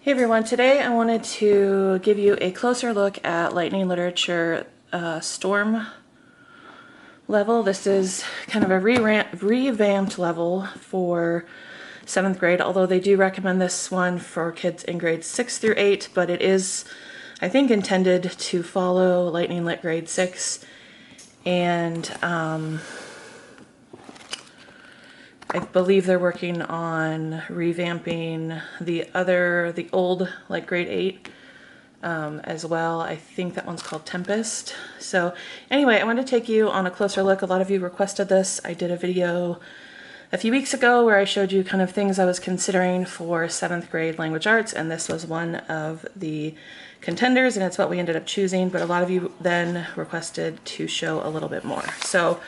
Hey everyone, today I wanted to give you a closer look at Lightning Literature Storm level. This is kind of a revamped level for 7th grade, although they do recommend this one for kids in grades 6 through 8, but it is, I think, intended to follow Lightning Lit grade 6. And I believe they're working on revamping the old, like grade 8 as well. I think that one's called Tempest. So anyway, I wanted to take you on a closer look. A lot of you requested this. I did a video a few weeks ago where I showed you kind of things I was considering for 7th grade language arts, and this was one of the contenders, and it's what we ended up choosing, but a lot of you then requested to show a little bit more. So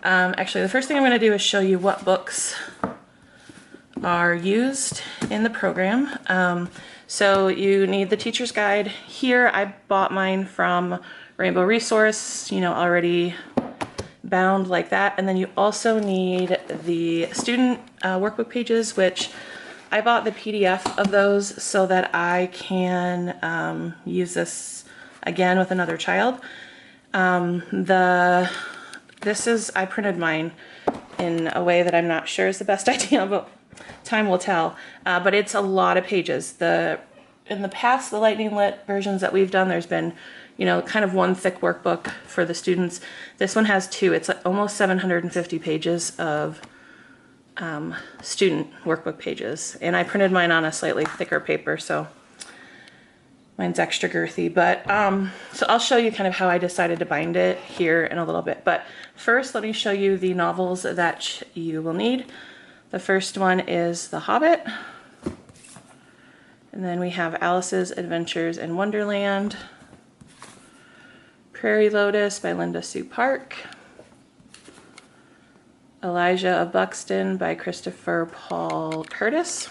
actually, the first thing I'm going to do is show you what books are used in the program. So you need the teacher's guide. Here, I bought mine from Rainbow Resource, you know, already bound like that. And then you also need the student workbook pages, which I bought the PDF of those so that I can use this again with another child. I printed mine in a way that I'm not sure is the best idea, but time will tell. But it's a lot of pages. In the past, the Lightning Lit versions that we've done, there's been, you know, kind of one thick workbook for the students. This one has two. It's almost 750 pages of student workbook pages. And I printed mine on a slightly thicker paper, so mine's extra girthy, but so I'll show you kind of how I decided to bind it here in a little bit. But first, let me show you the novels that you will need. The first one is The Hobbit. And then we have Alice's Adventures in Wonderland. Prairie Lotus by Linda Sue Park. Elijah of Buxton by Christopher Paul Curtis.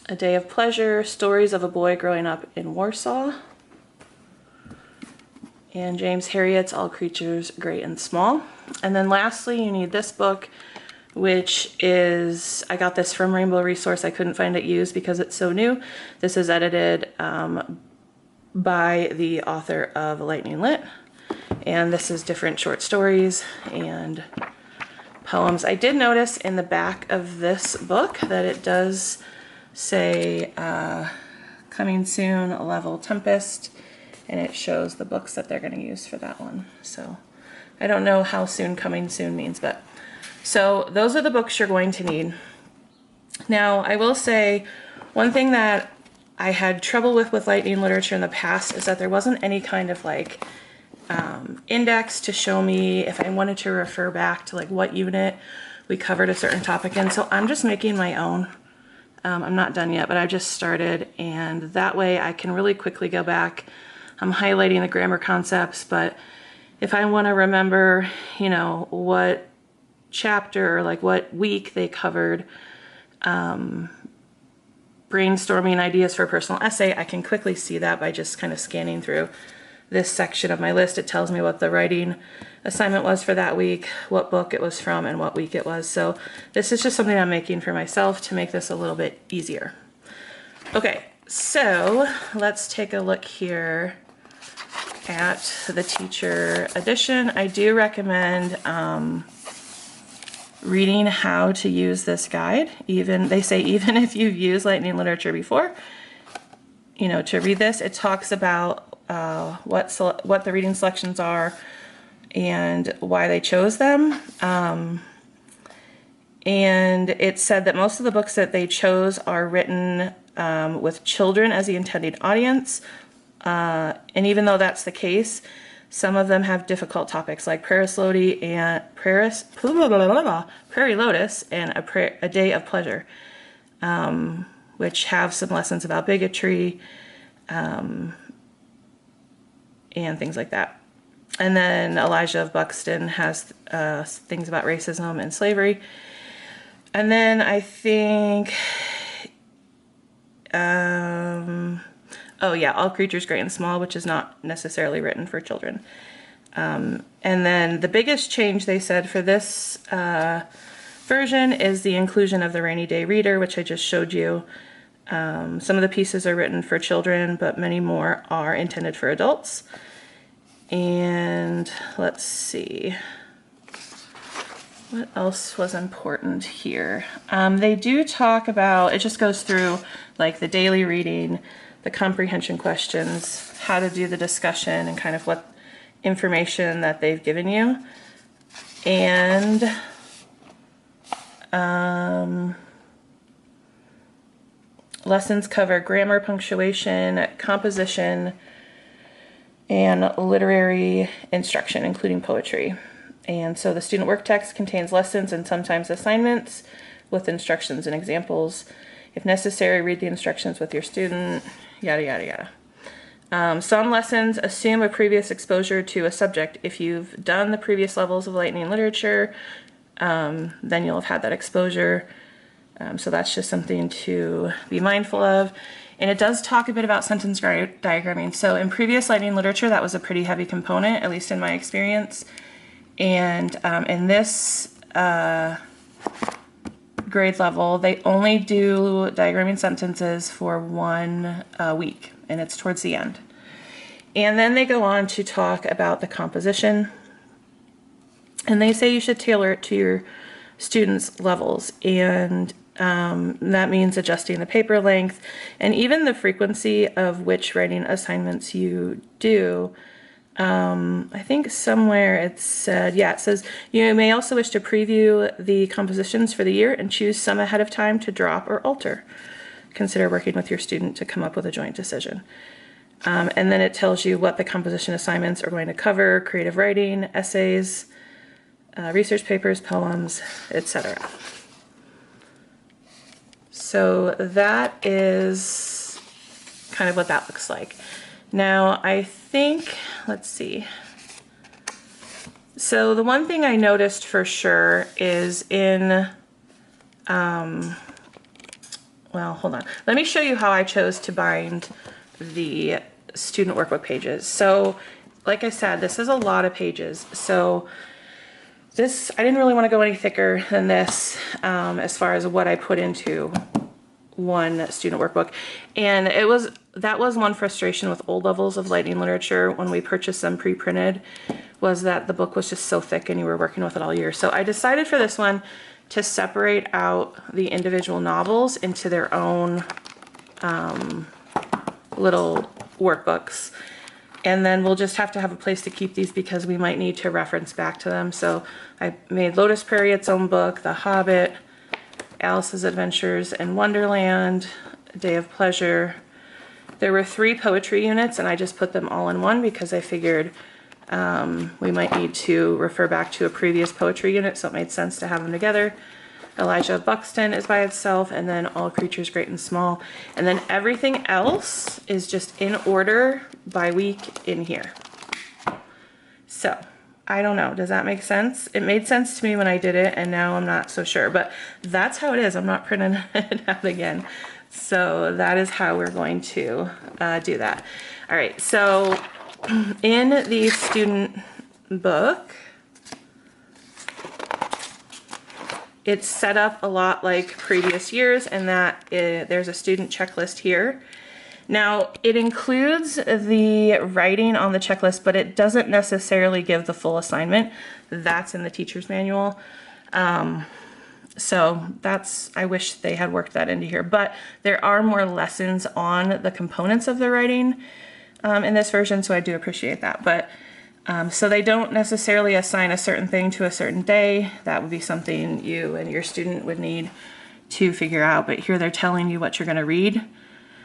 A Day of Pleasure, Stories of a Boy Growing Up in Warsaw. And James Herriot's All Creatures Great and Small. And then lastly, you need this book, which is, I got this from Rainbow Resource. I couldn't find it used because it's so new. This is edited by the author of Lightning Lit. And this is different short stories and poems. I did notice in the back of this book that it does say coming soon, level Tempest, and it shows the books that they're going to use for that one. So I don't know how soon coming soon means, but so those are the books you're going to need. Now, I will say one thing that I had trouble with Lightning Literature in the past is that there wasn't any kind of like index to show me if I wanted to refer back to like what unit we covered a certain topic in. So I'm just making my own. I'm not done yet, but I just started, and that way I can really quickly go back. I'm highlighting the grammar concepts, but if I want to remember, you know, what chapter or like what week they covered brainstorming ideas for a personal essay, I can quickly see that by just kind of scanning through this section of my list. It tells me what the writing assignment was for that week, what book it was from, and what week it was. So this is just something I'm making for myself to make this a little bit easier. Okay, so let's take a look here at the teacher edition. I do recommend reading how to use this guide. They say even if you've used Lightning Literature before, you know, to read this, it talks about what the reading selections are and why they chose them. And it said that most of the books that they chose are written with children as the intended audience. And even though that's the case, some of them have difficult topics like Prairie Lotus and A Day of Pleasure, which have some lessons about bigotry and things like that. And then Elijah of Buxton has things about racism and slavery. And then I think, oh yeah, All Creatures Great and Small, which is not necessarily written for children. And then the biggest change they said for this version is the inclusion of the Rainy Day Reader, which I just showed you. Some of the pieces are written for children, but many more are intended for adults. And let's see, what else was important here? They do talk about, it just goes through like the daily reading, the comprehension questions, how to do the discussion, and kind of what information that they've given you. And lessons cover grammar, punctuation, composition, and literary instruction, including poetry. And so the student work text contains lessons and sometimes assignments with instructions and examples. If necessary, read the instructions with your student, yada, yada, yada. Some lessons assume a previous exposure to a subject. If you've done the previous levels of lightning literature, then you'll have had that exposure. So that's just something to be mindful of. And it does talk a bit about sentence diagramming. So in previous lightning literature, that was a pretty heavy component, at least in my experience. And in this grade level, they only do diagramming sentences for 1 week, and it's towards the end. And then they go on to talk about the composition. And they say you should tailor it to your students' levels. And that means adjusting the paper length and even the frequency of which writing assignments you do. I think somewhere it said, yeah, it says you may also wish to preview the compositions for the year and choose some ahead of time to drop or alter. Consider working with your student to come up with a joint decision. And then it tells you what the composition assignments are going to cover: creative writing, essays, research papers, poems, etc. So that is kind of what that looks like. Now I think, let's see. So the one thing I noticed for sure is in, well, hold on. Let me show you how I chose to bind the student workbook pages. So like I said, this is a lot of pages. So this, I didn't really want to go any thicker than this as far as what I put into one student workbook. And that was one frustration with old levels of lightning literature when we purchased them pre-printed, was that the book was just so thick and you were working with it all year. So I decided for this one to separate out the individual novels into their own little workbooks. And then we'll just have to have a place to keep these because we might need to reference back to them. So I made Lotus Prairie its own book, The Hobbit, Alice's Adventures in Wonderland, Day of Pleasure. There were 3 poetry units and I just put them all in one because I figured we might need to refer back to a previous poetry unit, so it made sense to have them together. Elijah of Buxton is by itself, and then All Creatures Great and Small. And then everything else is just in order by week in here. So I don't know, does that make sense? It made sense to me when I did it, and now I'm not so sure, but that's how it is. I'm not printing it out again. So that is how we're going to do that. All right, so in the student book, it's set up a lot like previous years in that there's a student checklist here. Now, it includes the writing on the checklist, but it doesn't necessarily give the full assignment. That's in the teacher's manual. So that's, I wish they had worked that into here, but there are more lessons on the components of the writing in this version, so I do appreciate that. But so they don't necessarily assign a certain thing to a certain day. That would be something you and your student would need to figure out, but here they're telling you what you're going to read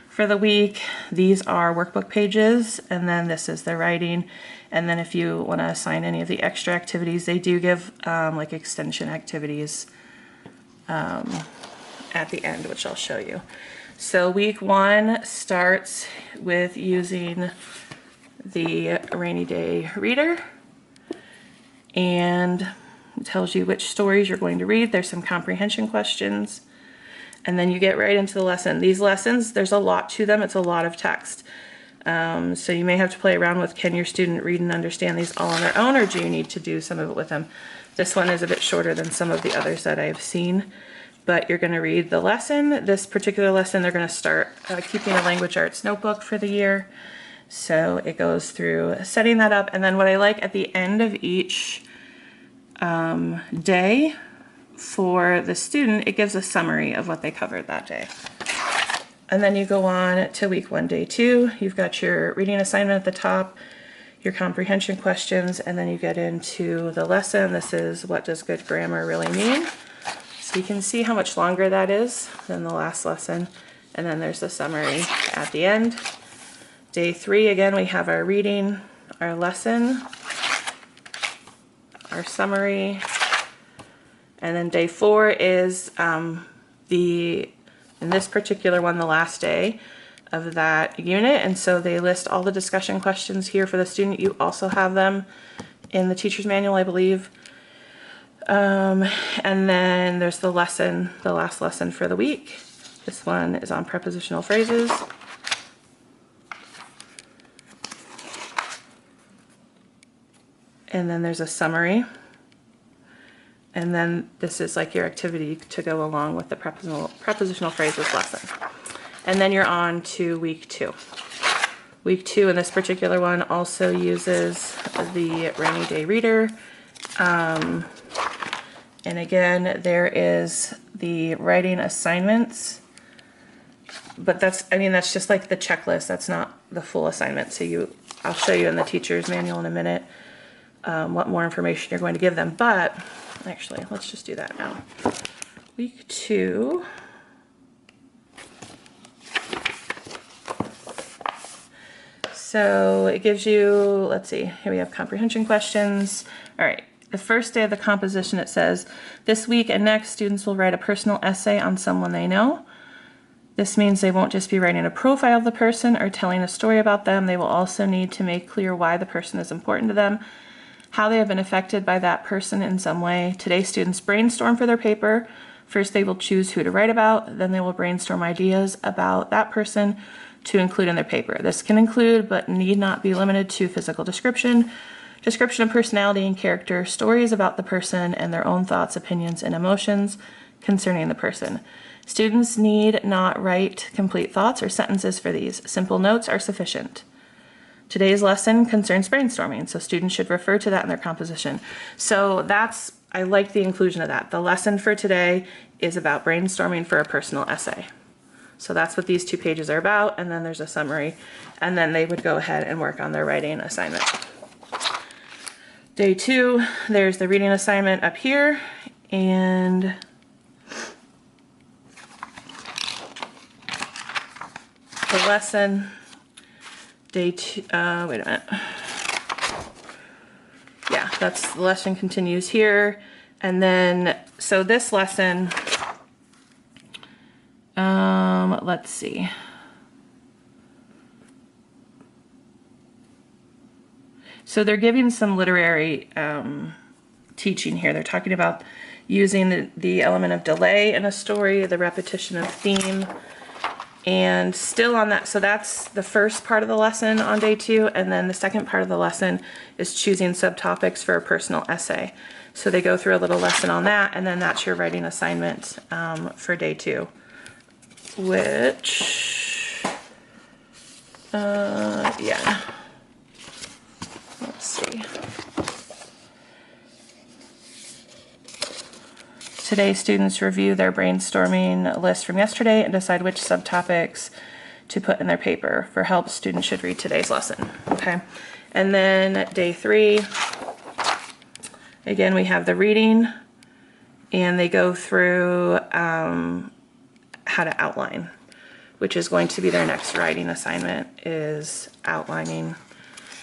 for the week. These are workbook pages, and then this is the writing. And then if you want to assign any of the extra activities, they do give like extension activities at the end, which I'll show you. So week 1 starts with using the rainy day reader, and it tells you which stories you're going to read. There's some comprehension questions, and then you get right into the lesson. These lessons, there's a lot to them. It's a lot of text. So you may have to play around with, can your student read and understand these all on their own, or do you need to do some of it with them? This one is a bit shorter than some of the others that I've seen, but you're going to read the lesson. This particular lesson, they're going to start keeping a language arts notebook for the year. So it goes through setting that up. And then what I like at the end of each day for the student, it gives a summary of what they covered that day. And then you go on to week 1, day 2. You've got your reading assignment at the top, your comprehension questions, and then you get into the lesson. This is what does good grammar really mean? So you can see how much longer that is than the last lesson. And then there's the summary at the end. Day 3, again, we have our reading, our lesson, our summary. And then day 4 is in this particular one, the last day of that unit. And so they list all the discussion questions here for the student. You also have them in the teacher's manual, I believe. And then there's the lesson, the last lesson for the week. This one is on prepositional phrases. And then there's a summary. And then this is like your activity to go along with the prepositional phrases lesson. And then you're on to week 2. Week 2 in this particular one also uses the rainy day reader. And again, there is the writing assignments, but that's just like the checklist. That's not the full assignment. So I'll show you in the teacher's manual in a minute what more information you're going to give them. But actually, let's just do that now. Week 2. So it gives you, let's see, here we have comprehension questions. All right, the first day of the composition, it says, this week and next, students will write a personal essay on someone they know. This means they won't just be writing a profile of the person or telling a story about them. They will also need to make clear why the person is important to them, how they have been affected by that person in some way. Today, students brainstorm for their paper. First, they will choose who to write about. Then they will brainstorm ideas about that person to include in their paper. This can include, but need not be limited to, physical description, description of personality and character, stories about the person, and their own thoughts, opinions, and emotions concerning the person. Students need not write complete thoughts or sentences for these. Simple notes are sufficient. Today's lesson concerns brainstorming, so students should refer to that in their composition. So I like the inclusion of that. The lesson for today is about brainstorming for a personal essay. So that's what these 2 pages are about, and then there's a summary, and then they would go ahead and work on their writing assignment. Day 2, there's the reading assignment up here, and the lesson. Day 2, wait a minute. Yeah, the lesson continues here. And then, so this lesson, let's see. So they're giving some literary teaching here. They're talking about using the element of delay in a story, the repetition of theme, and still on that. So that's the first part of the lesson on day 2, and then the second part of the lesson is choosing subtopics for a personal essay. So they go through a little lesson on that, and then that's your writing assignment for day 2, which, yeah, let's see. Today, students review their brainstorming list from yesterday and decide which subtopics to put in their paper. For help, students should read today's lesson. Okay, and then day 3, again, we have the reading, and they go through how to outline, which is going to be their next writing assignment, is outlining.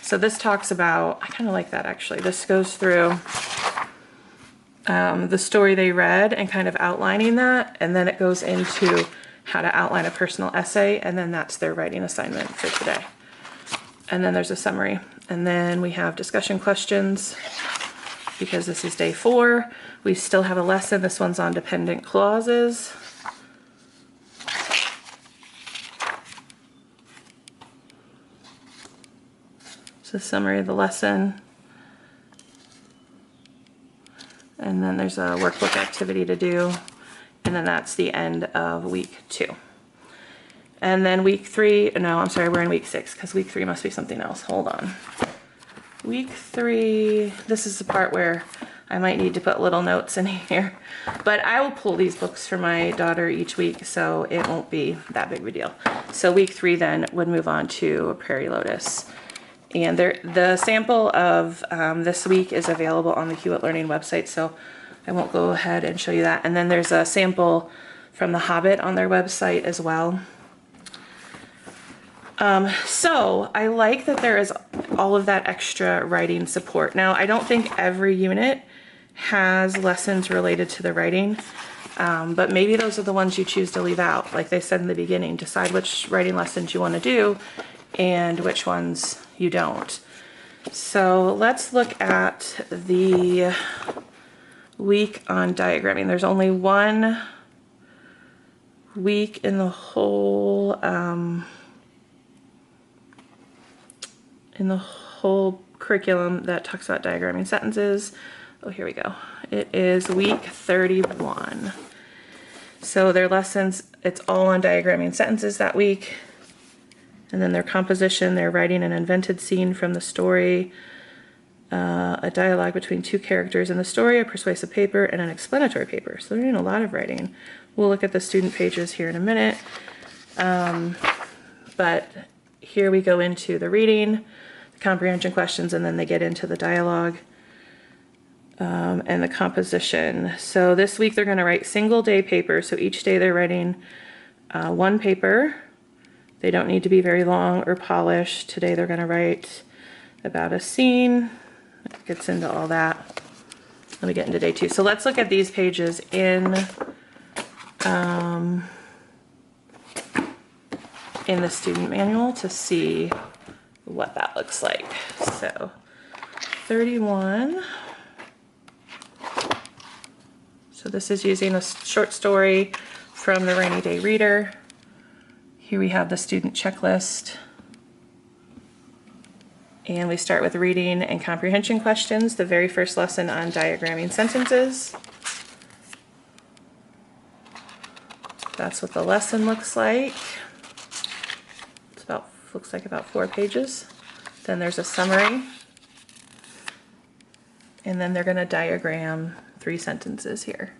So this talks about, I kind of like that actually. This goes through the story they read and kind of outlining that, and then it goes into how to outline a personal essay, and then that's their writing assignment for today. And then there's a summary, and then we have discussion questions, because this is day 4. We still have a lesson. This one's on dependent clauses. So summary of the lesson. And then there's a workbook activity to do. And then that's the end of week 2. And then week 3, no, I'm sorry, we're in week 6 because week 3 must be something else. Hold on. Week 3, this is the part where I might need to put little notes in here, but I will pull these books for my daughter each week, so it won't be that big of a deal. So week 3 then would move on to Prairie Lotus. And the sample of this week is available on the Hewitt Learning website, so I won't go ahead and show you that. And then there's a sample from The Hobbit on their website as well. So I like that there is all of that extra writing support. Now, I don't think every unit has lessons related to the writing, but maybe those are the ones you choose to leave out. Like they said in the beginning, decide which writing lessons you want to do and which ones you don't. So let's look at the week on diagramming. There's only one week in the whole curriculum that talks about diagramming sentences. Oh, here we go. It is week 31. So their lessons, it's all on diagramming sentences that week. And then their composition, they're writing an invented scene from the story, a dialogue between 2 characters in the story, a persuasive paper, and an explanatory paper. So they're doing a lot of writing. We'll look at the student pages here in a minute. But here we go into the reading, the comprehension questions, and then they get into the dialogue and the composition. So this week they're going to write single day papers. So each day they're writing 1 paper. They don't need to be very long or polished. Today they're going to write about a scene. It gets into all that. Let me get into day 2. So let's look at these pages in the student manual to see what that looks like. So 31. So this is using a short story from the Rainy Day Reader. Here we have the student checklist. And we start with reading and comprehension questions, the very first lesson on diagramming sentences. That's what the lesson looks like. Looks like about 4 pages. Then there's a summary. And then they're going to diagram 3 sentences here.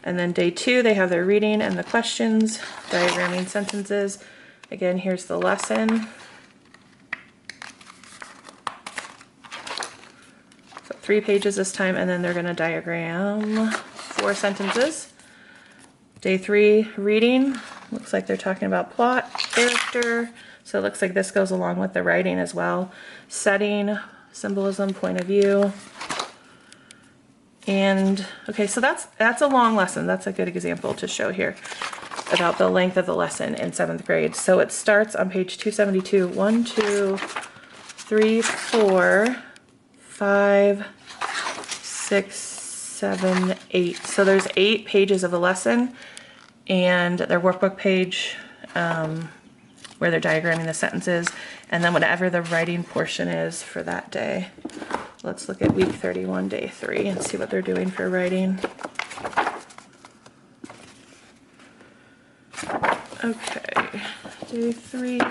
And then day 2, they have their reading and the questions, diagramming sentences. Again, here's the lesson. So 3 pages this time, and then they're going to diagram 4 sentences. Day 3, reading. Looks like they're talking about plot, character. So it looks like this goes along with the writing as well. Setting, symbolism, point of view. And okay, so that's a long lesson. That's a good example to show here about the length of the lesson in 7th grade. So it starts on page 272. 1, 2, 3, 4, 5, 6, 7, 8. So there's 8 pages of the lesson, and their workbook page where they're diagramming the sentences, and then whatever the writing portion is for that day. Let's look at week 31, day 3, and see what they're doing for writing. Okay, day 3.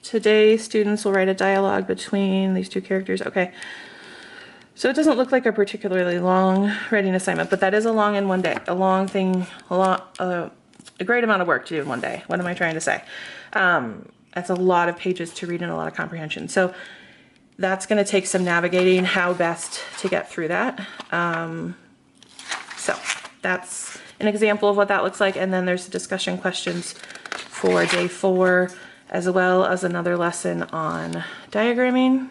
Today, students will write a dialogue between these 2 characters. Okay, so it doesn't look like a particularly long writing assignment, but that is a long in one day, a long thing, a great amount of work to do in one day. What am I trying to say? That's a lot of pages to read and a lot of comprehension. So that's going to take some navigating how best to get through that. So that's an example of what that looks like. And then there's discussion questions for day 4, as well as another lesson on diagramming.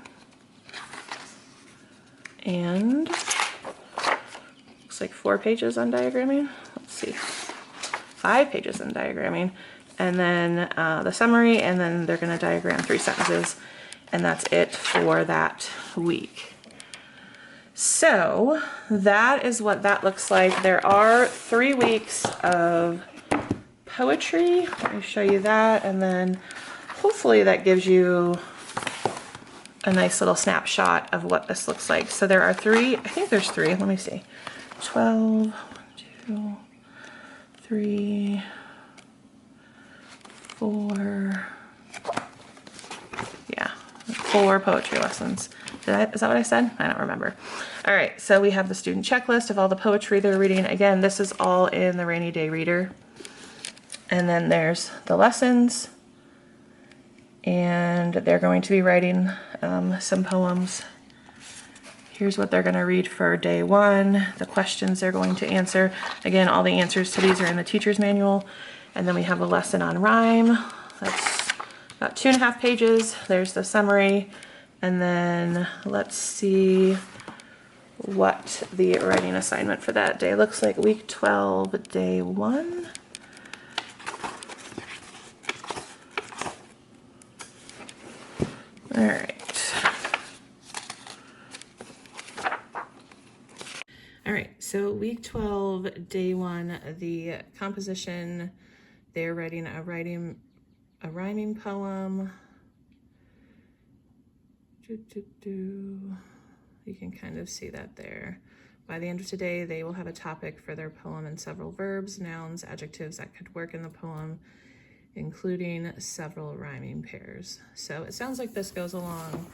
And looks like 4 pages on diagramming. Let's see. 5 pages on diagramming, and then the summary, and then they're going to diagram 3 sentences, and that's it for that week. So that is what that looks like. There are 3 weeks of poetry. Let me show you that, and then hopefully that gives you a nice little snapshot of what this looks like. So there are 3, I think there's 3, let me see. 12, 1, 2, 3, 4, yeah, 4 poetry lessons. Is that what I said? I don't remember. All right, so we have the student checklist of all the poetry they're reading. Again, this is all in the Rainy Day Reader. And then there's the lessons, and they're going to be writing some poems. Here's what they're going to read for day 1, the questions they're going to answer. Again, all the answers to these are in the teacher's manual. And then we have a lesson on rhyme. That's about 2.5 pages. There's the summary. And then let's see what the writing assignment for that day looks like. Week 12, day 1. All right. All right, so week 12, day 1, the composition, they're writing a rhyming poem. You can kind of see that there. By the end of today, they will have a topic for their poem and several verbs, nouns, adjectives that could work in the poem, including several rhyming pairs. So it sounds like this goes along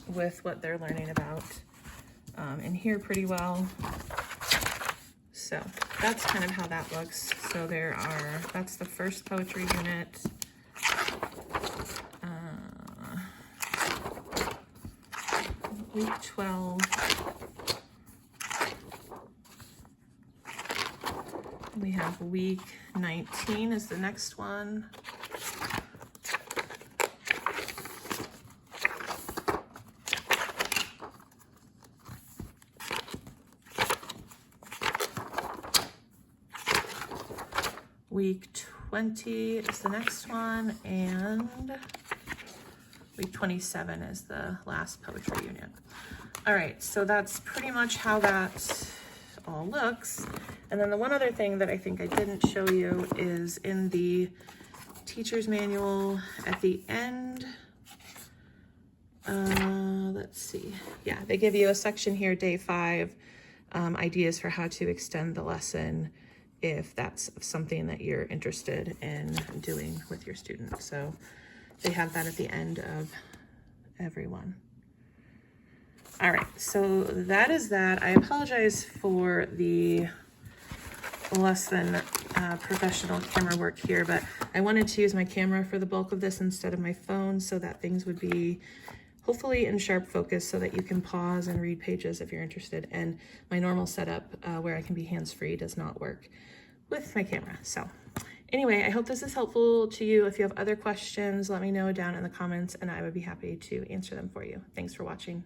with what they're learning about in here pretty well. So that's kind of how that looks. So that's the first poetry unit. Week 12. We have week 19 is the next one. Week 20 is the next one, and week 27 is the last poetry unit. All right, so that's pretty much how that all looks. And then the one other thing that I think I didn't show you is in the teacher's manual at the end. Let's see. Yeah, they give you a section here, day 5, ideas for how to extend the lesson if that's something that you're interested in doing with your students. So they have that at the end of every one. All right, so that is that. I apologize for the less than professional camera work here, but I wanted to use my camera for the bulk of this instead of my phone so that things would be hopefully in sharp focus so that you can pause and read pages if you're interested. And my normal setup where I can be hands-free does not work with my camera. So anyway, I hope this is helpful to you. If you have other questions, let me know down in the comments and I would be happy to answer them for you. Thanks for watching.